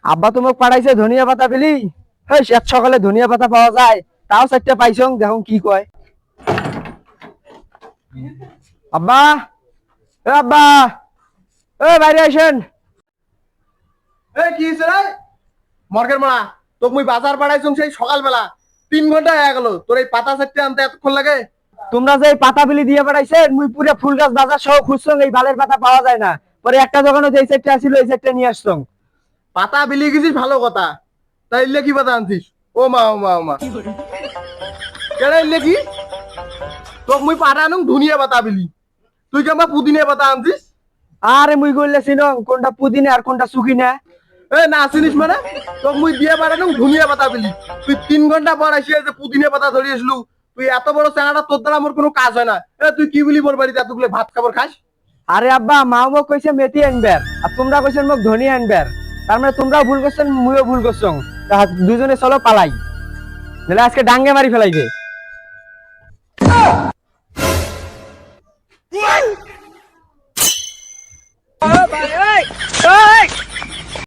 আব্বা তোমাকে পাঠাইছে ধনিয়া পাতা পেলি? হ্যাঁ, এক সকালে ধনিয়া পাতা পাওয়া যায়, তাও চারটা পাইছং, দেখুন কি কয়। আব্বা, এ আব্বা, এ বাইরে আসেন। এই কি হইছে রে? মর্গের মারা, তোকে মুই বাজার পাঠাইছুম সেই সকালবেলা, 3 ঘন্টা হয়ে গেল, তোর এই পাতা চারটে আনতে এতক্ষণ লাগে? তোমরা যে এই পাতা বিলি দিয়ে পাঠাইছেন, মুই পুরো ফুল গাছ বাজার সহ খুঁজছং, এই বালের পাতা পাওয়া যায় না। পরে একটা দোকানে যে সেটটা আছিল এই সেটটা নিয়ে আসছং। পাতা বিলি গেছিস ভালো কথা, তাই ইল্লে কি পাতা আনছিস? ও মা ও মা ও মা, কেন ইল্লে কি? তোকে মুই পাঠানুম ধনিয়া পাতা বিলি, তুই কেমন পুদিনা পাতা আনছিস? আরে মুই কইলে চিনং কোনটা পুদিনা আর কোনটা সুকিনা। এ না চিনিস মানে? তোকে মুই দিয়ে পাঠানুম ধনিয়া পাতা বিলি, তুই 3 ঘন্টা পর আসিয়া যে পুদিনা পাতা ধরে আসলু। তুই এত বড় চেঙ্গাটা, তোর দ্বারা মোর কোনো কাজ হয় না। এ তুই কি বলি মোর বাড়িতে এতগুলো ভাত খাবার খাস? আরে আব্বা, মাও মোক কইছে মেথি আনবার, আর তোমরা কইছেন মোক ধনিয়া আনবার। তার মানে তোমরাও ভুল করছেন, মুইও ভুল করছং। তা দুজনে চলো পালাই, নাহলে আজকে ডাঙ্গে মারি ফেলাইবে।